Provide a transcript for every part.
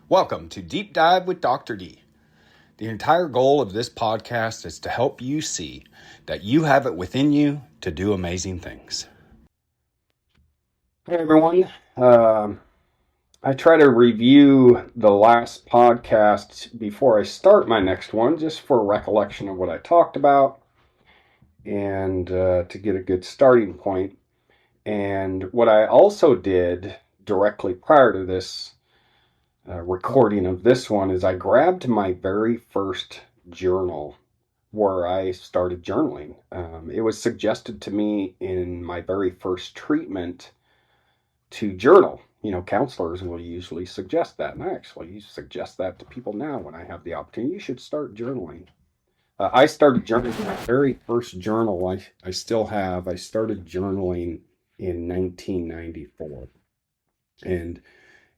Welcome to Deep Dive with Dr. D. The entire goal of this podcast is to help you see that you have it within you to do amazing things. Hey everyone. I try to review the last podcast before I start my next one, just for a recollection of what I talked about and to get a good starting point. And what I also did directly prior to this recording of this one is I grabbed my very first journal where I started journaling. It was suggested to me in my very first treatment to journal. You know, counselors will usually suggest that, and I actually suggest that to people now when I have the opportunity. You should start journaling. I started journaling. My very first journal I still have. I started journaling in 1994. And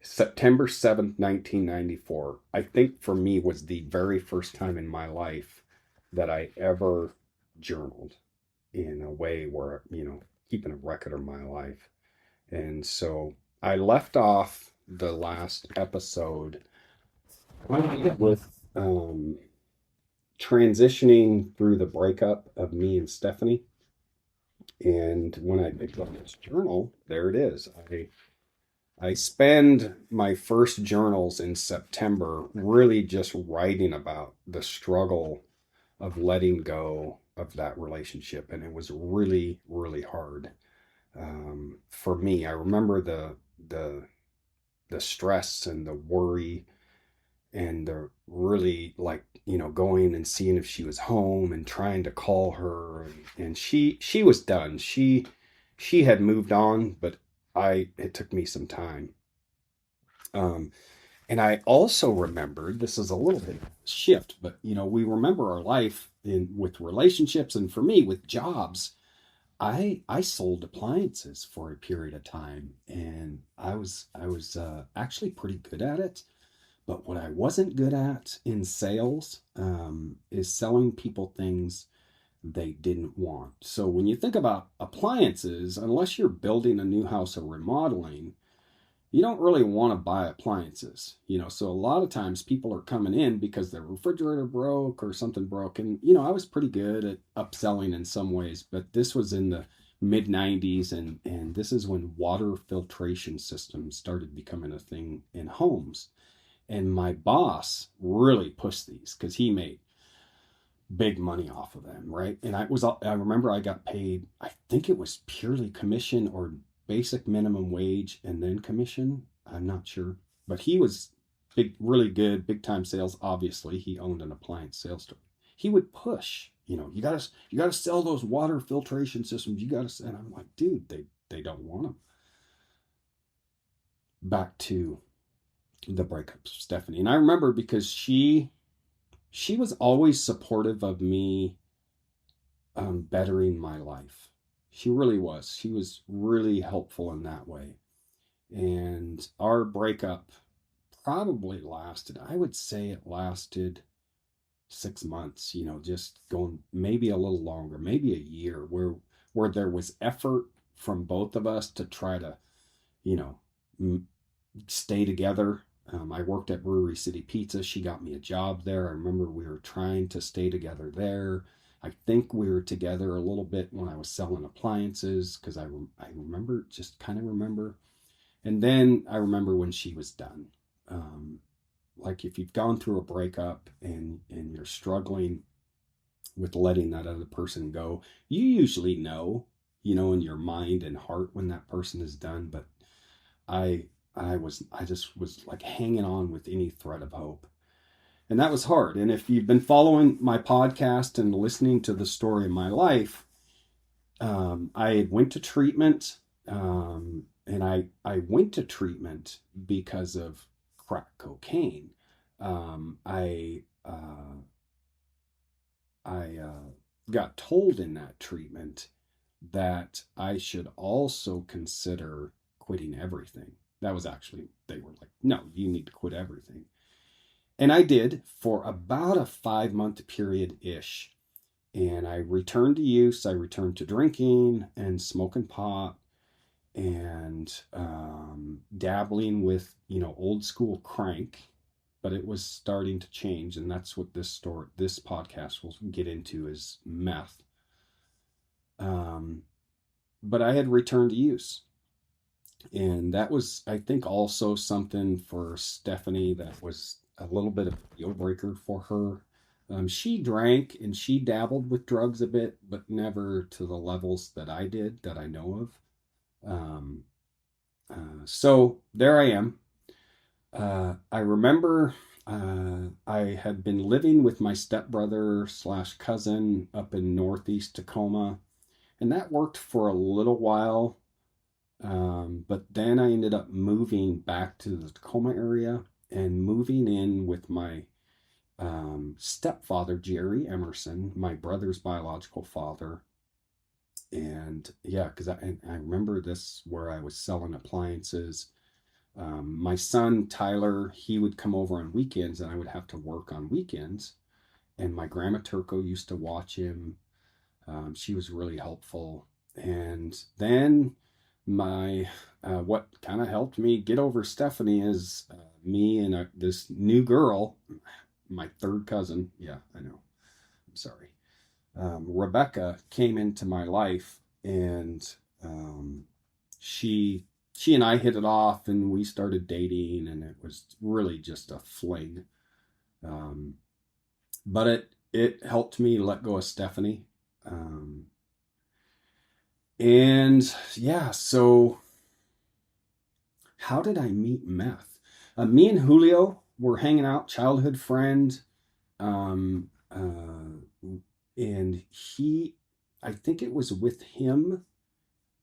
September 7th, 1994, I think for me was the very first time in my life that I ever journaled in a way where, keeping a record of my life. And so I left off the last episode with transitioning through the breakup of me and Stephanie. And when I picked up this journal, there it is. I spend my first journals in September really just writing about the struggle of letting go of that relationship. And it was really, really hard for me. I remember the stress and the worry and the really going and seeing if she was home and trying to call her. And she was done. She had moved on, but it took me some time. And I also remembered, this is a little bit of a shift, but we remember our life with relationships, and for me with jobs. I sold appliances for a period of time, and I was actually pretty good at it. But what I wasn't good at in sales is selling people things they didn't want. So when you think about appliances, unless you're building a new house or remodeling, you don't really want to buy appliances. So a lot of times people are coming in because their refrigerator broke or something broke. And, I was pretty good at upselling in some ways, but this was in the mid 90s. And this is when water filtration systems started becoming a thing in homes. And my boss really pushed these because he made big money off of them, right? And I remember I got paid, I think it was purely commission or basic minimum wage and then commission. I'm not sure, but he was really good, big time sales. Obviously, he owned an appliance sales store. He would push, you gotta sell those water filtration systems. And I'm like, dude, they don't want them. Back to the breakups of Stephanie. And I remember because she was always supportive of me bettering my life. She really was. She was really helpful in that way. And our breakup probably lasted, I would say it lasted 6 months, just going maybe a little longer, maybe a year, where there was effort from both of us to try to, stay together. I worked at Brewery City Pizza. She got me a job there. I remember we were trying to stay together there. I think we were together a little bit when I was selling appliances because I remember, just kind of remember. And then I remember when she was done. Like if you've gone through a breakup and you're struggling with letting that other person go, you usually know, in your mind and heart when that person is done. But I just was like hanging on with any thread of hope. And that was hard. And if you've been following my podcast and listening to the story of my life, I went to treatment, and I went to treatment because of crack cocaine. I got told in that treatment that I should also consider quitting everything. That was actually, they were like, no, you need to quit everything. And I did for about a 5-month period-ish. And I returned to use. I returned to drinking and smoking pot and dabbling with, old school crank. but it was starting to change, and that's what this podcast will get into is meth. Um, but I had returned to use, and that was, I think, also something for Stephanie that was a little bit of a deal breaker for her. She drank and she dabbled with drugs a bit, but never to the levels that I did, that I know of. So there I am. I remember I had been living with my stepbrother slash cousin up in northeast Tacoma, and that worked for a little while. But then I ended up moving back to the Tacoma area and moving in with my stepfather, Jerry Emerson, my brother's biological father. And yeah, because I remember this where I was selling appliances. My son, Tyler, he would come over on weekends and I would have to work on weekends. And my grandma Turco used to watch him. She was really helpful. And then what kind of helped me get over Stephanie is me and this new girl, my third cousin. Yeah, I know. I'm sorry. Rebecca came into my life, and she she and I hit it off, and we started dating, and it was really just a fling. Um, but it helped me let go of Stephanie. Um, and yeah, so how did I meet Meth? Me and Julio were hanging out, childhood friend. Um, and I think it was with him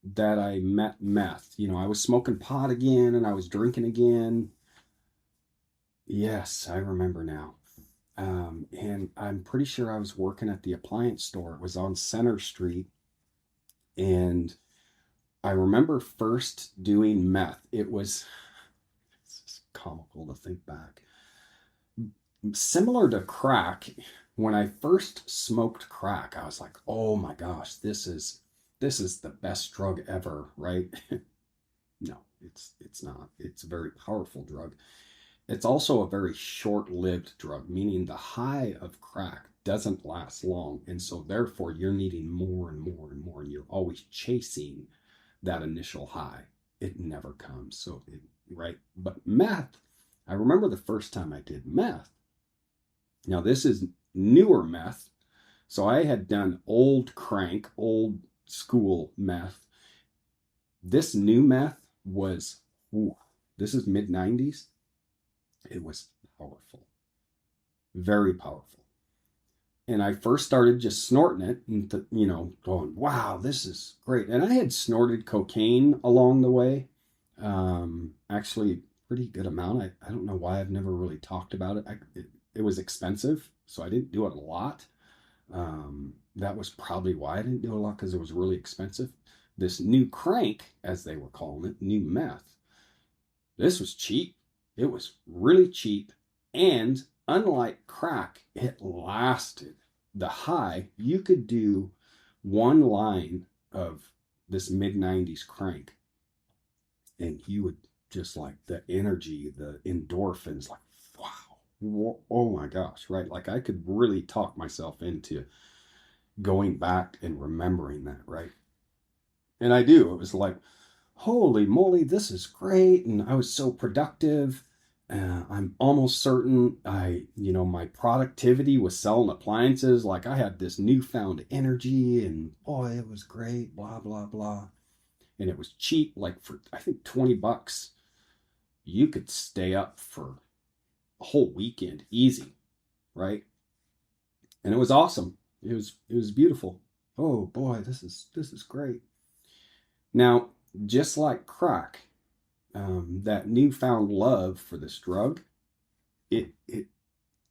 that I met Meth. I was smoking pot again and I was drinking again. Yes, I remember now. And I'm pretty sure I was working at the appliance store. It was on Center Street. And I remember first doing meth. It's just comical to think back. Similar to crack, when I first smoked crack, I was like, "Oh my gosh, this is the best drug ever," right? No, it's not. It's a very powerful drug. It's also a very short-lived drug, meaning the high of crack doesn't last long, and so therefore you're needing more and more and more, and you're always chasing that initial high. It never comes. Right? But meth, I remember the first time I did meth. Now, this is newer meth. So I had done old crank, old school meth. This new meth was, this is mid 90s. It was powerful, very powerful. And I first started just snorting it and, going, wow, this is great. And I had snorted cocaine along the way. Actually, pretty good amount. I don't know why I've never really talked about it. It was expensive, so I didn't do it a lot. That was probably why I didn't do it a lot, because it was really expensive. This new crank, as they were calling it, new meth, this was cheap. It was really cheap. And unlike crack, it lasted. The high, you could do one line of this mid 90s crank, and you would just like the energy, the endorphins, like, wow, oh my gosh, right? Like I could really talk myself into going back and remembering that, right? And I do. It was like, holy moly, this is great. And I was so productive. I'm almost certain my productivity was selling appliances. Like I had this newfound energy, and boy, it was great, blah, blah, blah. And it was cheap, like for, I think, $20. You could stay up for a whole weekend easy, right? And it was awesome. It was beautiful. Oh boy, this is great. Now, just like crack, that newfound love for this drug, it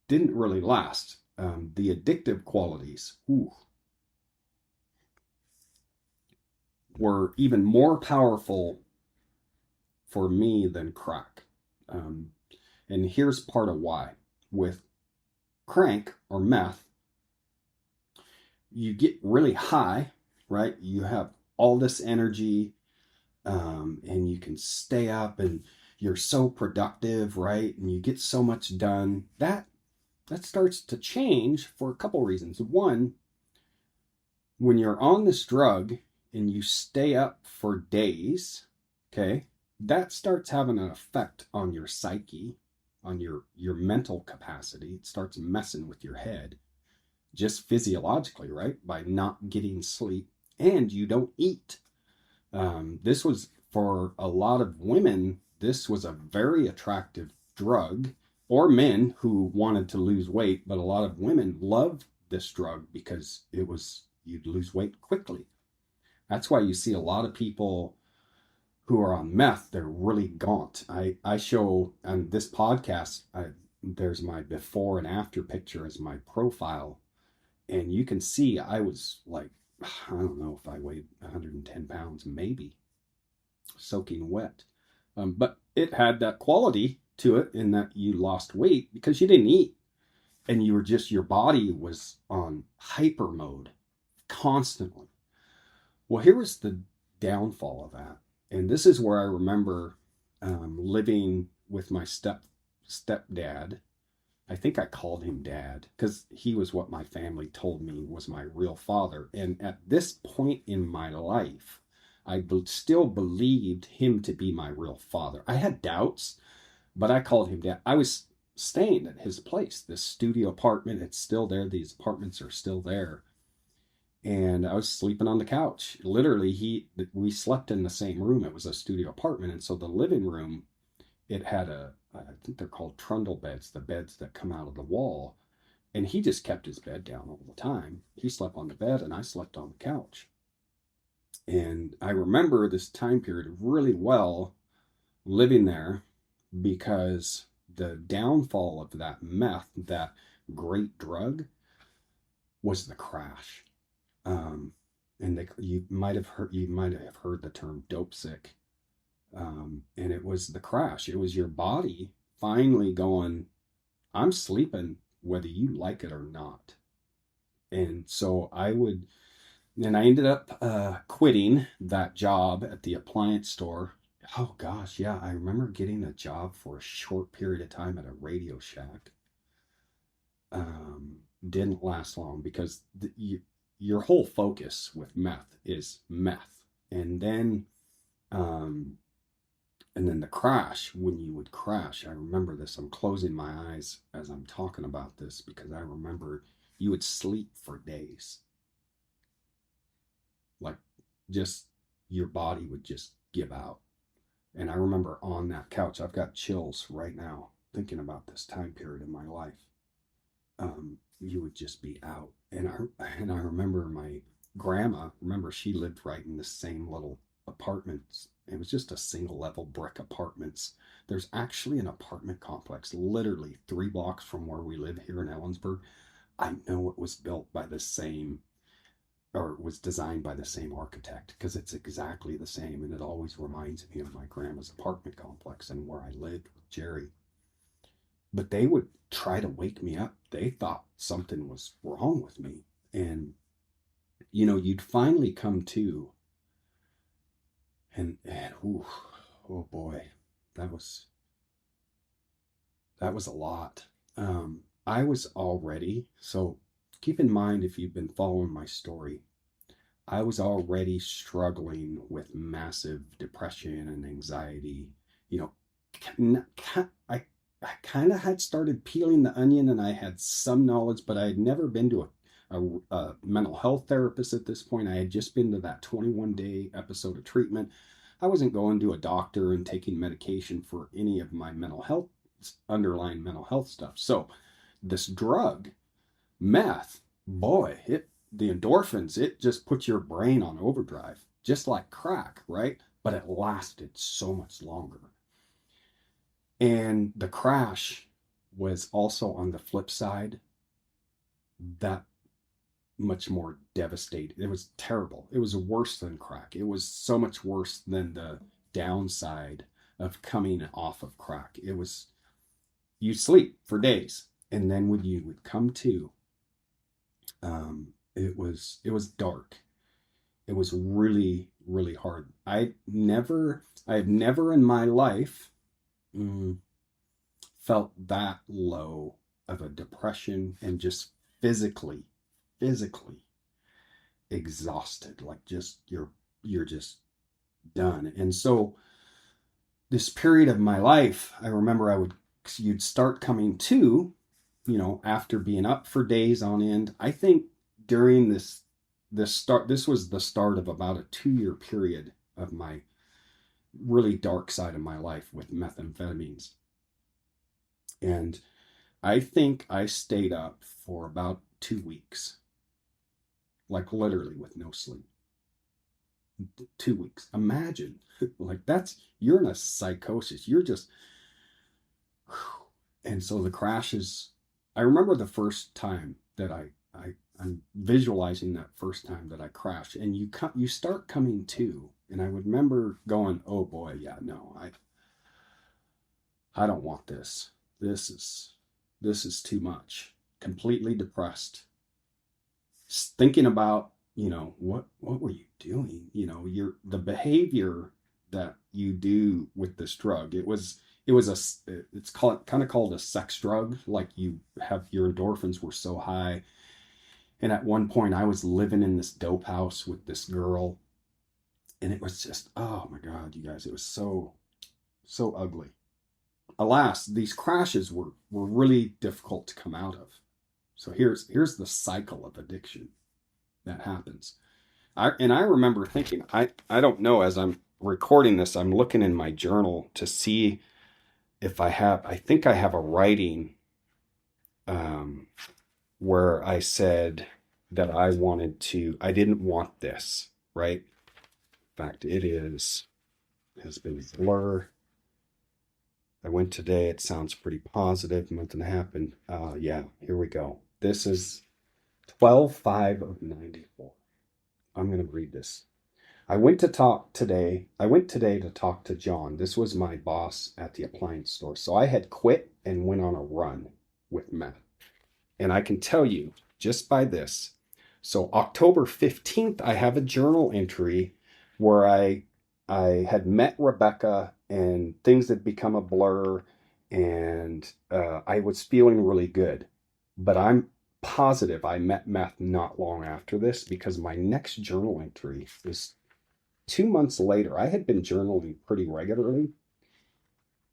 didn't really last. The addictive qualities, were even more powerful for me than crack. And here's part of why. With crank or meth, you get really high, right? You have all this energy, and you can stay up, and you're so productive, right? And you get so much done. That starts to change for a couple reasons. One, when you're on this drug and you stay up for days, okay, that starts having an effect on your psyche, on your mental capacity. It starts messing with your head just physiologically, right? By not getting sleep, and you don't eat. This was for a lot of women, this was a very attractive drug, or men who wanted to lose weight, but a lot of women loved this drug because you'd lose weight quickly. That's why you see a lot of people who are on meth, they're really gaunt. I show on this podcast, there's my before and after picture as my profile. And you can see I was like, I don't know if I weighed 110 pounds, maybe, soaking wet. But it had that quality to it in that you lost weight because you didn't eat. And you were just, your body was on hyper mode constantly. Well, here was the downfall of that. And this is where I remember living with my stepdad. I think I called him dad because he was what my family told me was my real father. And at this point in my life, I still believed him to be my real father. I had doubts, but I called him dad. I was staying at his place, this studio apartment. It's still there. These apartments are still there. And I was sleeping on the couch. Literally, we slept in the same room. It was a studio apartment. And so the living room, it had I think they're called trundle beds, the beds that come out of the wall. And he just kept his bed down all the time. He slept on the bed and I slept on the couch. And I remember this time period really well living there because the downfall of that meth, that great drug, was the crash. And you might have heard the term dope sick. And it was the crash. It was your body finally going, I'm sleeping whether you like it or not. And so I ended up quitting that job at the appliance store. Oh gosh, yeah, I remember getting a job for a short period of time at a Radio Shack. Didn't last long because your whole focus with meth is meth. And then the crash, when you would crash, I remember this. I'm closing my eyes as I'm talking about this because I remember you would sleep for days. Like, just your body would just give out. And I remember on that couch, I've got chills right now thinking about this time period in my life. You would just be out. And I remember my grandma, she lived right in the same little apartments. It was just a single level brick apartments. There's actually an apartment complex literally 3 blocks from where we live here in Ellensburg. I know it was built by the same, or it was designed by the same architect because it's exactly the same. And it always reminds me of my grandma's apartment complex and where I lived with Jerry. But they would try to wake me up. They thought something was wrong with me. And, you'd finally come to. And ooh, oh boy, that was a lot. I was already, so keep in mind if you've been following my story, I was already struggling with massive depression and anxiety. I kind of had started peeling the onion and I had some knowledge, but I had never been to a mental health therapist at this point. I had just been to that 21-day episode of treatment. I wasn't going to a doctor and taking medication for any of my underlying mental health stuff. So this drug, meth, boy, the endorphins, it just puts your brain on overdrive, just like crack, right? But it lasted so much longer. And the crash was also on the flip side that much more devastating. It was terrible. It was worse than crack. It was so much worse than the downside of coming off of crack. It was, you sleep for days, and then when you would come to, it was dark. It was really, really hard. I have never in my life mm, felt that low of a depression and just physically exhausted, like just you're just done. And so this period of my life, I remember you'd start coming to, after being up for days on end. I think during this was the start of about a 2-year period of my really dark side of my life with methamphetamines. And I think I stayed up for about 2 weeks, like literally with no sleep. 2 weeks. Imagine, like you're in a psychosis. You're just, and so the crashes. I remember the first time that I'm visualizing that first time that I crashed, and you start coming to, and I would remember going, oh boy, yeah, no, I don't want this. This is this is too much. Completely depressed, thinking about, what were you doing? The behavior that you do with this drug. It's called a sex drug. Like, you have your endorphins were so high. And at one point I was living in this dope house with this girl, and it was just, oh my God, you guys, it was so ugly. Alas, these crashes were really difficult to come out of. So here's the cycle of addiction that happens. I remember thinking, I don't know, as I'm recording this, I'm looking in my journal to see if I think I have a writing um, where I said that I didn't want this, right? In fact, has been blur. I went today. It sounds pretty positive. Month and a half. And yeah, here we go. This is 12/5 of 94. I'm going to read this. I went today to talk to John. This was my boss at the appliance store. So I had quit and went on a run with meth. And I can tell you just by this. So October 15th, I have a journal entry where I had met Rebecca and things had become a blur, and I was feeling really good. But I'm positive I met Meth not long after this, because my next journal entry is 2 months later. I had been journaling pretty regularly.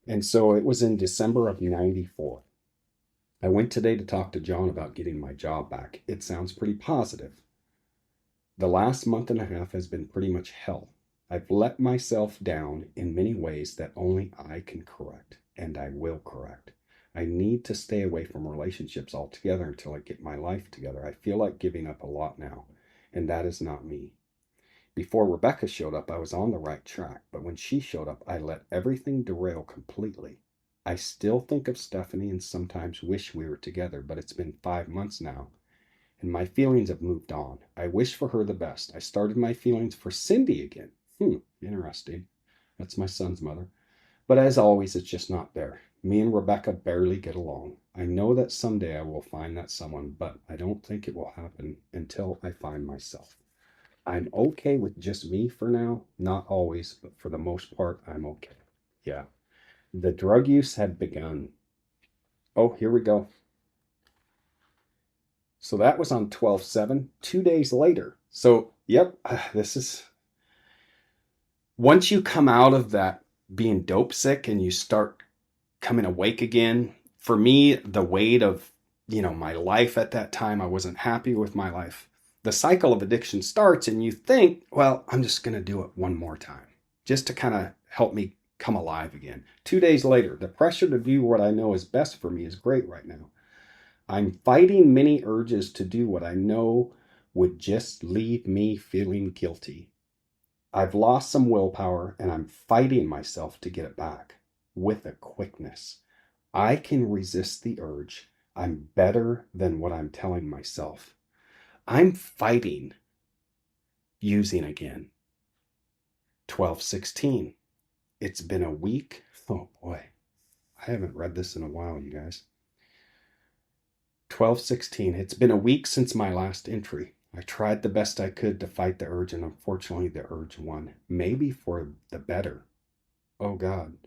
And so it was in December of 94. I went today to talk to John about getting my job back. It sounds pretty positive. The last month and a half has been pretty much hell. I've let myself down in many ways that only I can correct, and I will correct. I need to stay away from relationships altogether until I get my life together. I feel like giving up a lot now, and that is not me. Before Rebecca showed up, I was on the right track, but when she showed up, I let everything derail completely. I still think of Stephanie and sometimes wish we were together, but it's been 5 months now, and my feelings have moved on. I wish for her the best. I started my feelings for Cindy again. Interesting. That's my son's mother. But as always, it's just not there. Me and Rebecca barely get along. I know that someday I will find that someone, but I don't think it will happen until I find myself. I'm okay with just me for now. Not always, but for the most part, I'm okay. Yeah. The drug use had begun. Oh, here we go. So that was on 12/7, 2 days later. So, yep, this is once you come out of that being dope sick and you start coming awake again. For me, the weight of, my life at that time, I wasn't happy with my life. The cycle of addiction starts, and you think, well, I'm just going to do it one more time just to kind of help me come alive again. 2 days later, the pressure to do what I know is best for me is great right now. I'm fighting many urges to do what I know would just leave me feeling guilty. I've lost some willpower, and I'm fighting myself to get it back with a quickness. I can resist the urge. I'm better than what I'm telling myself. I'm fighting using again. 12/16. It's been a week. Oh boy. I haven't read this in a while, you guys. 12/16. It's been a week since my last entry. I tried the best I could to fight the urge, and unfortunately the urge won. Maybe for the better. Oh God.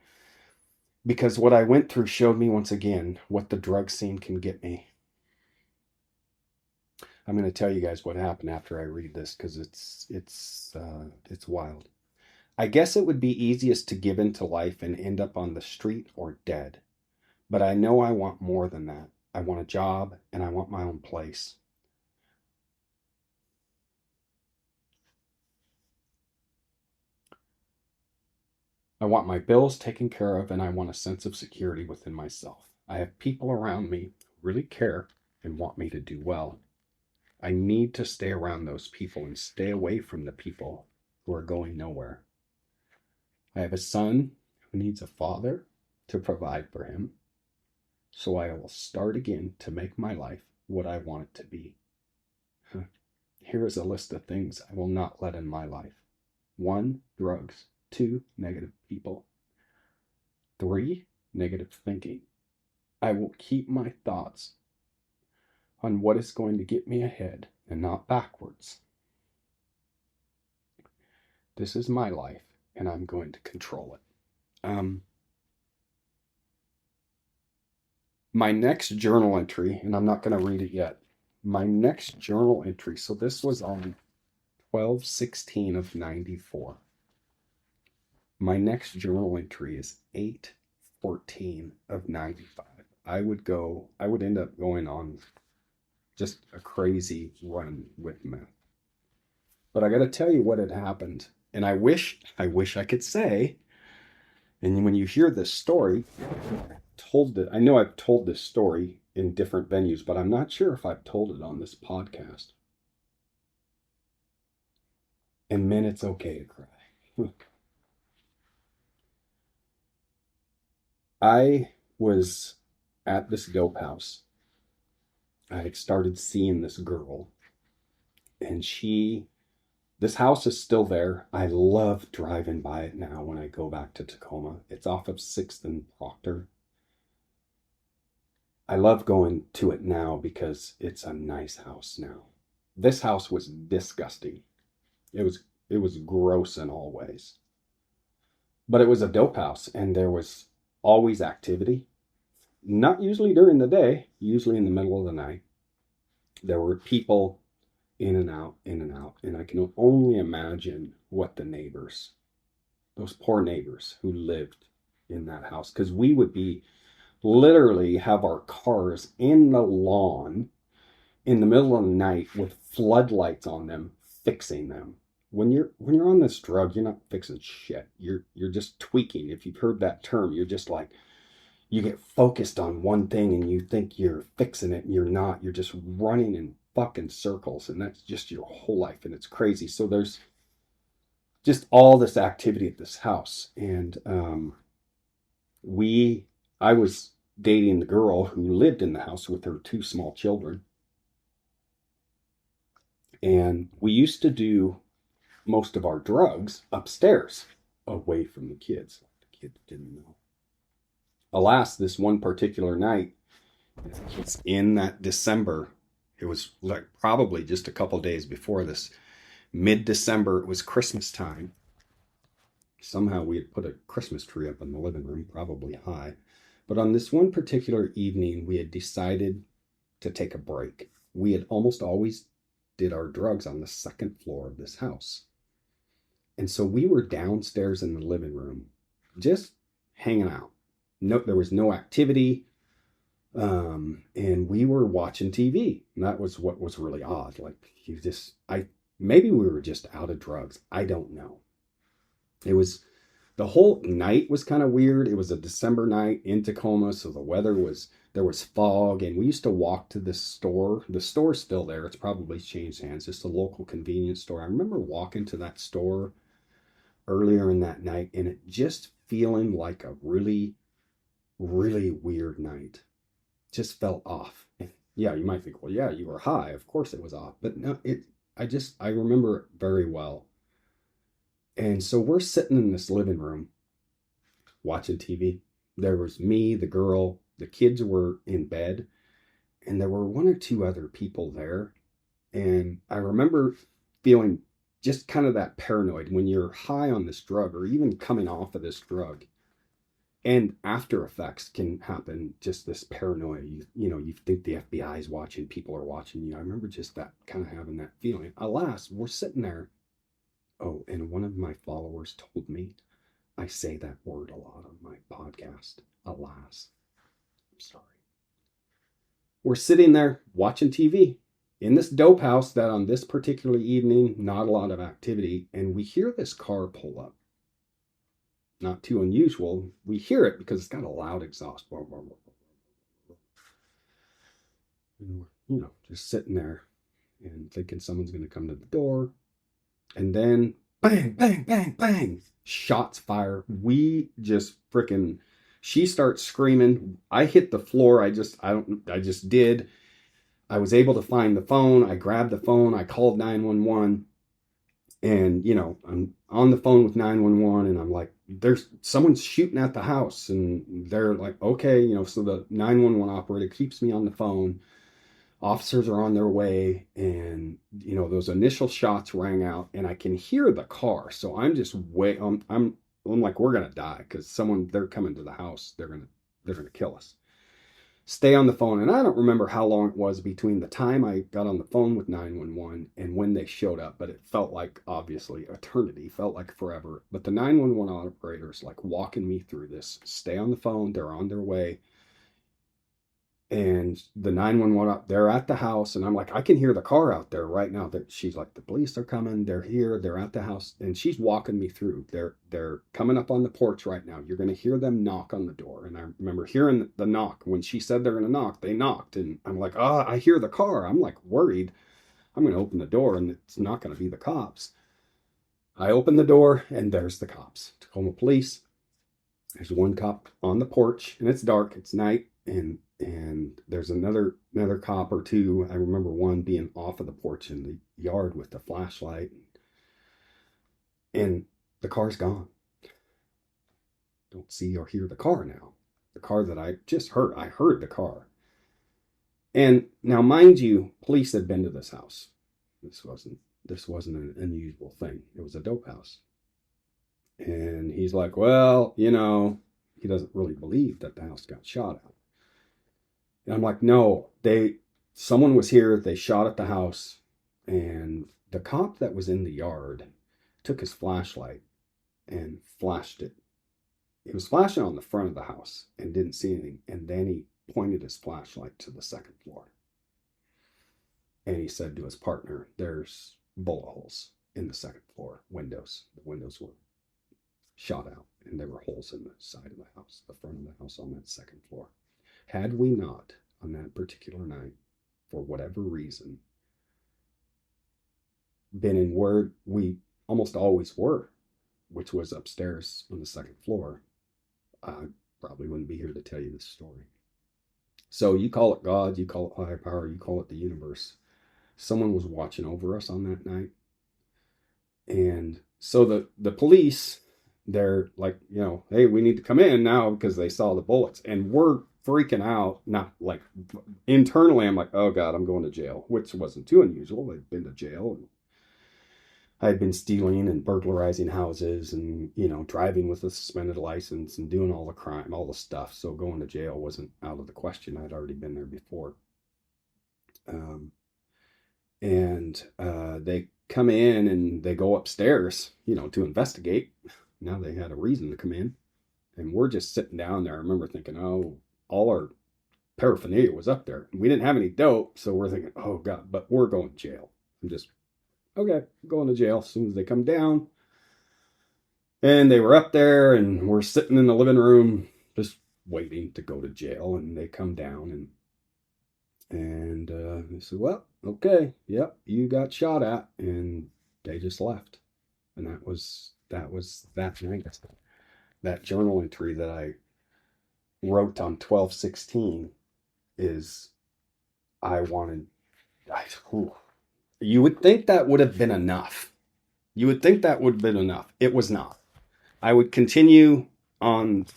Because what I went through showed me once again what the drug scene can get me. I'm going to tell you guys what happened after I read this because it's wild. I guess it would be easiest to give into life and end up on the street or dead. But I know I want more than that. I want a job and I want my own place. I want my bills taken care of and I want a sense of security within myself. I have people around me who really care and want me to do well. I need to stay around those people and stay away from the people who are going nowhere. I have a son who needs a father to provide for him. So I will start again to make my life what I want it to be. Here is a list of things I will not let in my life. 1, drugs. 2, negative people. 3, negative thinking. I will keep my thoughts on what is going to get me ahead and not backwards. This is my life and I'm going to control it. My next journal entry, and I'm not going to read it yet. My next journal entry, so this was on 12/16 of 94. My next journal entry is 8/14 of 95. I would end up going on just a crazy run with meth. But I got to tell you what had happened. And I wish I could say, and when you hear this story, I know I've told this story in different venues, but I'm not sure if I've told it on this podcast. And men, it's okay to cry. I was at this dope house. I had started seeing this girl, and this house is still there. I love driving by it now when I go back to Tacoma. It's off of 6th and Proctor. I love going to it now because it's a nice house now. This house was disgusting. It was gross in all ways. But it was a dope house and there was always activity. Not usually during the day, usually in the middle of the night. There were people in and out, and I can only imagine what the neighbors, those poor neighbors who lived in that house, because we would literally have our cars in the lawn in the middle of the night with floodlights on them, fixing them. When you're on this drug, you're not fixing shit. You're just tweaking. If you've heard that term, you're just like, you get focused on one thing and you think you're fixing it and you're not. You're just running in fucking circles, and that's just your whole life, and it's crazy. So there's just all this activity at this house, and I was dating the girl who lived in the house with her 2 small children, and we used to do most of our drugs upstairs, away from the kids. The kids didn't know. Alas, this one particular night, it's in that December. It was like probably just a couple days before this. Mid-December, it was Christmas time. Somehow we had put a Christmas tree up in the living room, probably high. But on this one particular evening, we had decided to take a break. We had almost always did our drugs on the 2nd floor of this house. And so we were downstairs in the living room, just hanging out. No, there was no activity. And we were watching TV. And that was what was really odd. Like maybe we were just out of drugs. I don't know. The whole night was kind of weird. It was a December night in Tacoma. So there was fog, and we used to walk to the store. The store's still there. It's probably changed hands. Just a local convenience store. I remember walking to that store earlier in that night and it just feeling like a really, really weird night. Just felt off. Yeah, you might think, well, yeah, you were high. Of course it was off. But no, I remember it very well. And so we're sitting in this living room watching TV. There was me, the girl, the kids were in bed, and there were 1 or 2 other people there. And I remember feeling just kind of that paranoid when you're high on this drug or even coming off of this drug. And after effects can happen, just this paranoia. You think the FBI is watching, people are watching you. I remember just that kind of having that feeling. Alas, we're sitting there. Oh, and one of my followers told me I say that word a lot on my podcast. Alas. I'm sorry. We're sitting there watching TV in this dope house that on this particular evening, not a lot of activity, and we hear this car pull up. Not too unusual. We hear it because it's got a loud exhaust. And we're, just sitting there and thinking someone's going to come to the door. And then bang, bang, bang, bang. Shots fire. We just freaking, she starts screaming. I hit the floor. I just did. I was able to find the phone. I grabbed the phone. I called 911. And, I'm on the phone with 911 and I'm like, there's someone's shooting at the house. And they're like, okay, so the 911 operator keeps me on the phone. Officers are on their way. And, those initial shots rang out and I can hear the car. So I'm just I'm like, we're going to die because they're coming to the house. They're going to kill us. Stay on the phone. And I don't remember how long it was between the time I got on the phone with 911 and when they showed up, but it felt like obviously eternity, felt like forever. But the 911 operator's like walking me through this. Stay on the phone. They're on their way. And the 911, they're at the house. And I'm like, I can hear the car out there right now. That she's like, the police are coming. They're here. They're at the house. And she's walking me through. They're coming up on the porch right now. You're going to hear them knock on the door. And I remember hearing the knock. When she said they're going to knock, they knocked. And I'm like, I hear the car. I'm like worried. I'm going to open the door and it's not going to be the cops. I open the door and there's the cops. Tacoma police. There's one cop on the porch and it's dark. It's night. And there's another cop or two. I remember one being off of the porch in the yard with the flashlight. And the car's gone. Don't see or hear the car now. The car that I just heard. I heard the car. And now, mind you, police had been to this house. This wasn't an unusual thing. It was a dope house. And he's like, well, he doesn't really believe that the house got shot at. And I'm like, no, someone was here. They shot at the house. And the cop that was in the yard took his flashlight and flashed it. He was flashing on the front of the house and didn't see anything. And then he pointed his flashlight to the second floor. And he said to his partner, there's bullet holes in the second floor windows. The windows were shot out and there were holes in the side of the house, the front of the house on that second floor. Had we not, on that particular night, for whatever reason, been in where we almost always were, which was upstairs on the second floor, I probably wouldn't be here to tell you this story. So you call it God, you call it higher power, you call it the universe. Someone was watching over us on that night. And so the police, they're like, hey, we need to come in now because they saw the bullets. And we're freaking out, not like internally, I'm like, oh God, I'm going to jail, which wasn't too unusual. I'd been to jail and I had been stealing and burglarizing houses and, driving with a suspended license and doing all the crime, all the stuff. So going to jail wasn't out of the question. I'd already been there before. They come in and they go upstairs, to investigate. Now they had a reason to come in. And we're just sitting down there. I remember thinking, oh, all our paraphernalia was up there. We didn't have any dope, so we're thinking, oh God, but we're going to jail. I'm just, okay, going to jail as soon as they come down. And they were up there and we're sitting in the living room just waiting to go to jail. And they come down and they said, well, okay, yep, you got shot at. And they just left. And that was that night. That journal entry that I wrote on 12/16 is you would think that would have been enough. It was not. I would continue on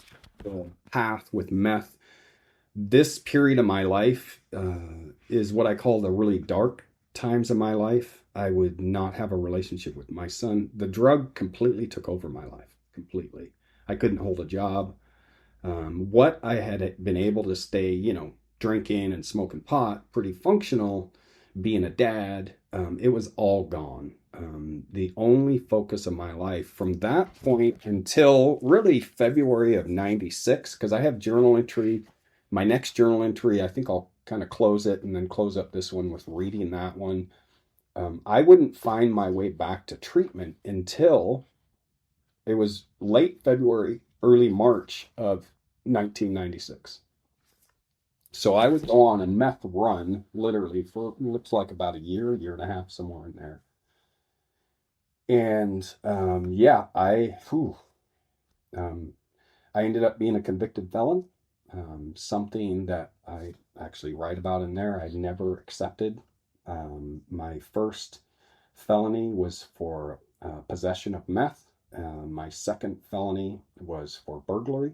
the path with meth. This period of my life is what I call the really dark times of my life. I would not have a relationship with my son. The drug completely took over my life. Completely. I couldn't hold a job. What I had been able to stay, drinking and smoking pot, pretty functional, being a dad, it was all gone. The only focus of my life from that point until really February of 96, because I have journal entry. My next journal entry, I think I'll kind of close it and then close up this one with reading that one. I wouldn't find my way back to treatment until it was late February, early March of 1996. So I would go on a meth run literally for looks like about a year and a half, somewhere in there. And yeah, um, I ended up being a convicted felon. Something that I actually write about in there, I never accepted. My first felony was for possession of meth. My second felony was for burglary.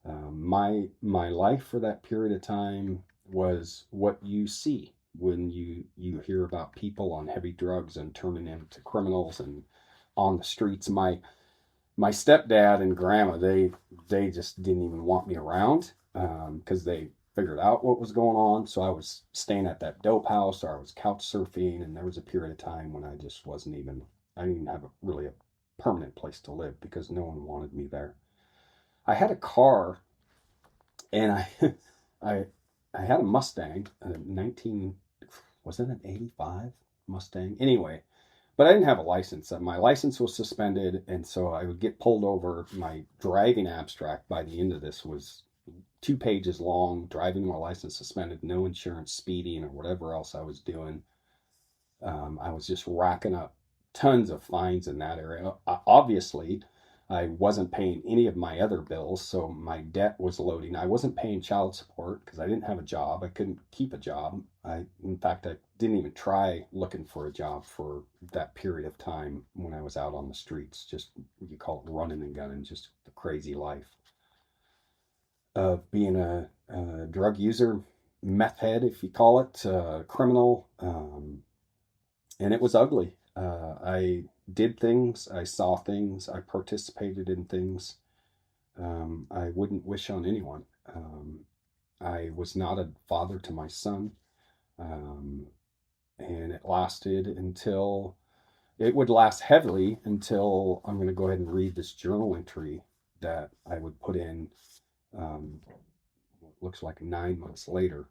My life for that period of time was what you see when you hear about people on heavy drugs and turning into criminals and on the streets. My stepdad and grandma, they just didn't even want me around because they figured out what was going on. So I was staying at that dope house, or I was couch surfing, and there was a period of time when I just wasn't even. I didn't even have really a permanent place to live because no one wanted me there. I had a car, and I I had a Mustang, a 19, was it an 85 Mustang? Anyway, but I didn't have a license. My license was suspended, and so I would get pulled over. My driving abstract by the end of this was 2 pages long, driving my license suspended, no insurance, speeding, or whatever else I was doing. I was just racking up tons of fines in that area. Obviously, I wasn't paying any of my other bills, so my debt was loading. I wasn't paying child support because I didn't have a job. I couldn't keep a job. In fact, I didn't even try looking for a job for that period of time when I was out on the streets. Just you call it running and gunning, just the crazy life of being a drug user, meth head, if you call it, criminal. And it was ugly. I did things, I saw things, I participated in things I wouldn't wish on anyone. I was not a father to my son, um, and it lasted until it would last heavily until I'm going to go ahead and read this journal entry that I would put in. Looks like 9 months later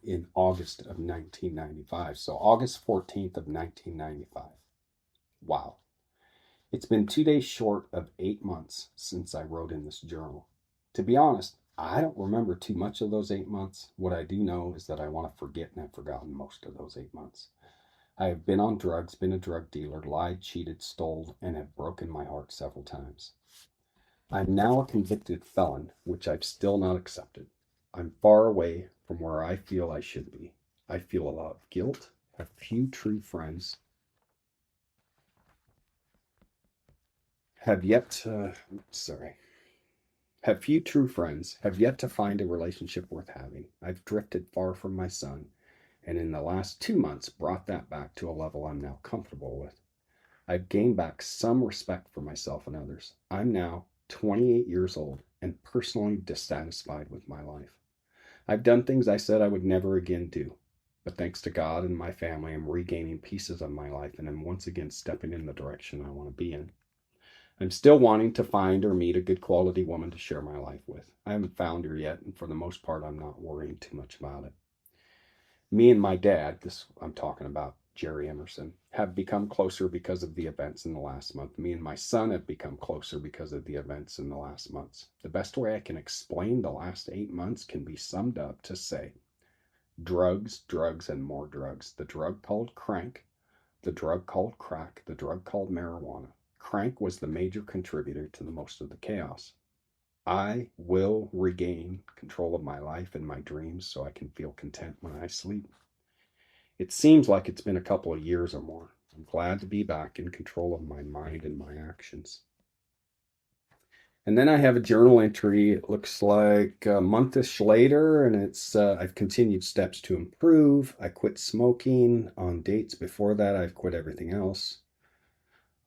in August of 1995. So August 14th of 1995. Wow. It's been 2 days short of 8 months since I wrote in this journal. To be honest, I don't remember too much of those 8 months. What I do know is that I want to forget and have forgotten most of those 8 months. I have been on drugs, been a drug dealer, lied, cheated, stole, and have broken my heart several times. I'm now a convicted felon, which I've still not accepted. I'm far away from where I feel I should be. I feel a lot of guilt, have few true friends, have yet sorry, have few true friends, have yet to find a relationship worth having. I've drifted far from my son, and in the last 2 months brought that back to a level I'm now comfortable with. I've gained back some respect for myself and others. I'm now 28 years old and personally dissatisfied with my life. I've done things I said I would never again do, but thanks to God and my family, I'm regaining pieces of my life and I'm once again stepping in the direction I want to be in. I'm still wanting to find or meet a good quality woman to share my life with. I haven't found her yet, and for the most part, I'm not worrying too much about it. Me and my dad, this I'm talking about Jerry Emerson, have become closer because of the events in the last month. Me and my son have become closer because of the events in the last months. The best way I can explain the last 8 months can be summed up to say drugs, drugs, and more drugs. The drug called crank, the drug called crack, the drug called marijuana. Crank was the major contributor to the most of the chaos. I will regain control of my life and my dreams so I can feel content when I sleep. It seems like it's been a couple of years or more. I'm glad to be back in control of my mind and my actions. And then I have a journal entry. It looks like a monthish later, and it's I've continued steps to improve. I quit smoking. On dates before that, I've quit everything else.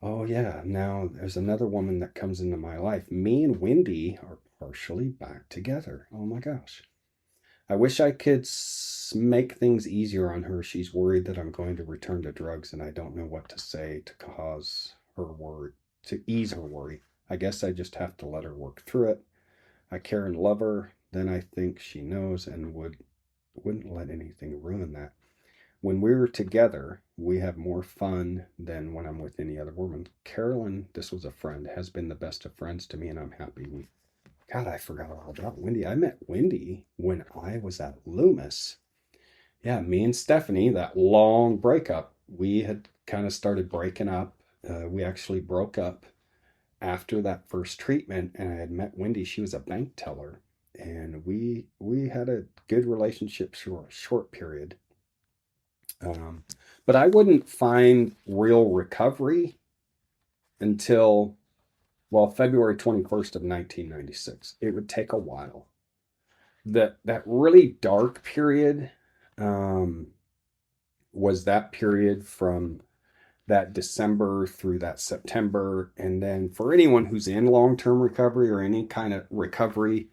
Oh yeah, now there's another woman that comes into my life. Me and Wendy are partially back together. Oh my gosh. I wish I could make things easier on her. She's worried that I'm going to return to drugs, and I don't know what to say to cause her worry, to ease her worry. I guess I just have to let her work through it. I care and love her. Then I think she knows and wouldn't let anything ruin that. When we're together, we have more fun than when I'm with any other woman. Carolyn, this was a friend, has been the best of friends to me, and I'm happy God, I forgot all about Wendy. I met Wendy when I was at Loomis. Yeah, me and Stephanie, that long breakup, we had kind of started breaking up. We actually broke up after that first treatment, and I had met Wendy. She was a bank teller, and we had a good relationship for a short period. Um, but I wouldn't find real recovery until, well, February 21st of 1996. It would take a while. That really dark period um, was that period from that December through that September. And then for anyone who's in long-term recovery or any kind of recovery,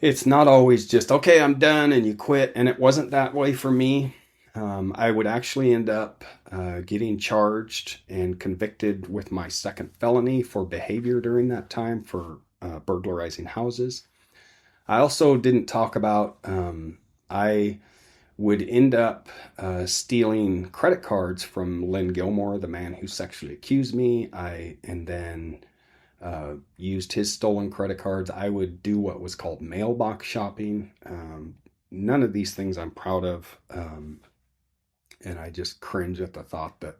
it's not always just, okay, I'm done and you quit. And it wasn't that way for me. I would actually end up getting charged and convicted with my second felony for behavior during that time for burglarizing houses. I also didn't talk about, I would end up stealing credit cards from Lynn Gilmore, the man who sexually accused me. And then used his stolen credit cards. I would do what was called mailbox shopping. None of these things I'm proud of. And I just cringe at the thought that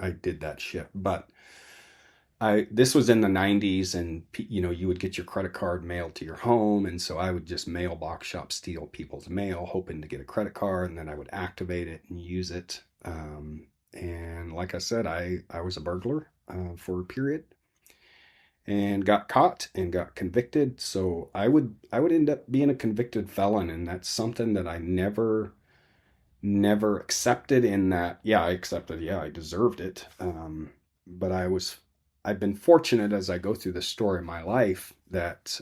I did that shit. But this was in the 90s, and you would get your credit card mailed to your home, and so I would just mailbox shop, steal people's mail, hoping to get a credit card, and then I would activate it and use it. And like I said, I was a burglar for a period, and got caught and got convicted. So I would end up being a convicted felon, and that's something that I never accepted. In that, yeah, I accepted, yeah, I deserved it. But I've been fortunate as I go through the story of my life that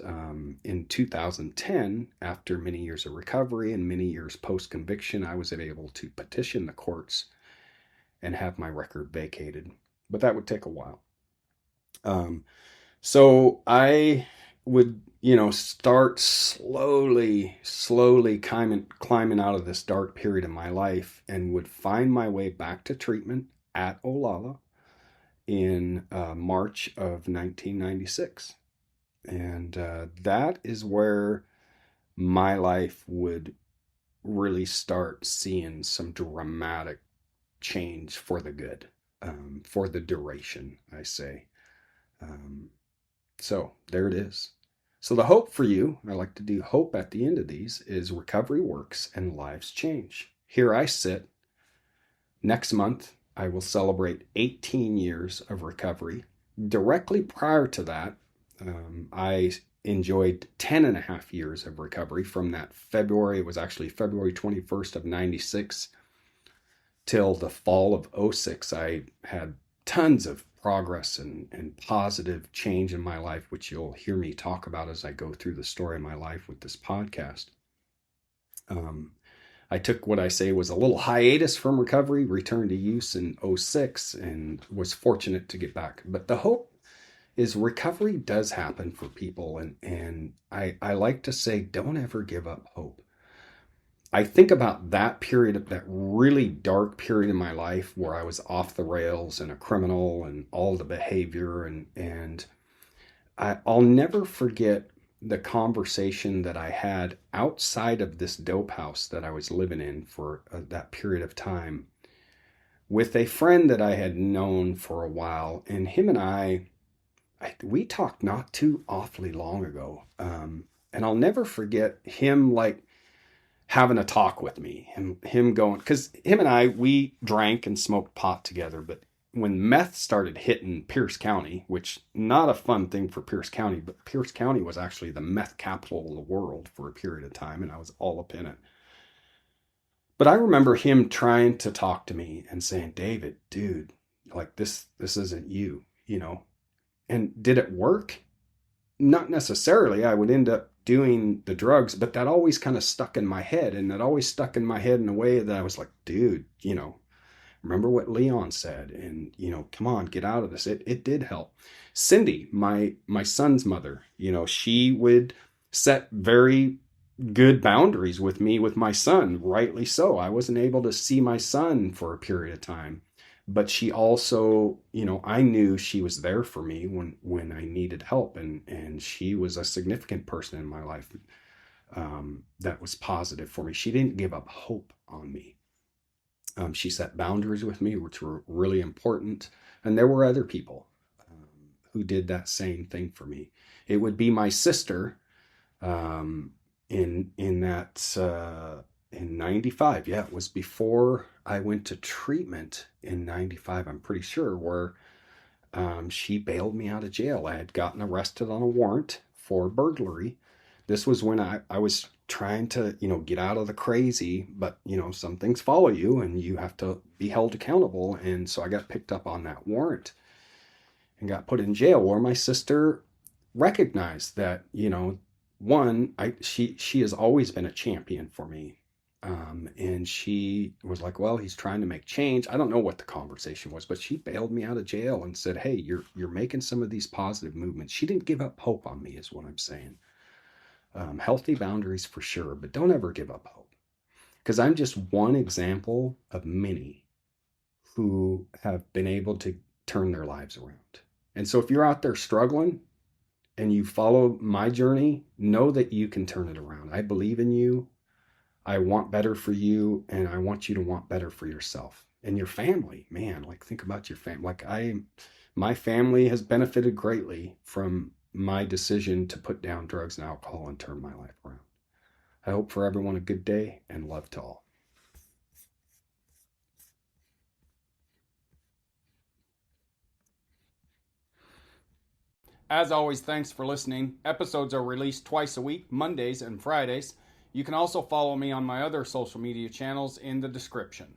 in 2010, after many years of recovery and many years post conviction, I was able to petition the courts and have my record vacated. But that would take a while. So I would, start slowly climbing out of this dark period in my life, and would find my way back to treatment at Olala in March of 1996. And that is where my life would really start seeing some dramatic change for the good, for the duration, I say. Um, so there it is. So the hope for you, I like to do hope at the end of these, is recovery works and lives change. Here I sit. Next month, I will celebrate 18 years of recovery. Directly prior to that, I enjoyed 10 and a half years of recovery from that February. It was actually February 21st of 96 till the fall of '06. I had tons of progress and positive change in my life, which you'll hear me talk about as I go through the story of my life with this podcast. I took what I say was a little hiatus from recovery, returned to use in '06, and was fortunate to get back. But the hope is recovery does happen for people. And I like to say, don't ever give up hope. I think about that period, of that really dark period in my life where I was off the rails and a criminal and all the behavior. And I'll never forget the conversation that I had outside of this dope house that I was living in for that period of time with a friend that I had known for a while. And him and we talked not too awfully long ago. And I'll never forget him having a talk with me, and him going, because him and we drank and smoked pot together. But when meth started hitting Pierce County, which not a fun thing for Pierce County, but Pierce County was actually the meth capital of the world for a period of time, and I was all up in it. But I remember him trying to talk to me and saying, David, dude, like this isn't you, And did it work? not necessarily. I would end up doing the drugs, but that always kind of stuck in my head. And that always stuck in my head in a way that I was like, dude, remember what Leon said, and come on, get out of this. It did help. Cindy, my son's mother, she would set very good boundaries with me, with my son, rightly so. I wasn't able to see my son for a period of time, but she also, I knew she was there for me when I needed help, and she was a significant person in my life, that was positive for me. She didn't give up hope on me. She set boundaries with me, which were really important. And there were other people who did that same thing for me. It would be my sister, in that in 95. Yeah, it was before I went to treatment in 95, I'm pretty sure, where she bailed me out of jail. I had gotten arrested on a warrant for burglary. This was when I was trying to, get out of the crazy, but, some things follow you and you have to be held accountable. And so I got picked up on that warrant and got put in jail, where my sister recognized that, one, she has always been a champion for me. And she was like, well, he's trying to make change. I don't know what the conversation was, but she bailed me out of jail and said, hey, you're making some of these positive movements. She didn't give up hope on me, is what I'm saying. Healthy boundaries for sure, but don't ever give up hope. Because I'm just one example of many who have been able to turn their lives around. And so if you're out there struggling and you follow my journey, know that you can turn it around. I believe in you. I want better for you, and I want you to want better for yourself and your family. Man, like, think about your family. My family has benefited greatly from my decision to put down drugs and alcohol and turn my life around. I hope for everyone a good day, and love to all. As always, thanks for listening. Episodes are released twice a week, Mondays and Fridays. You can also follow me on my other social media channels in the description.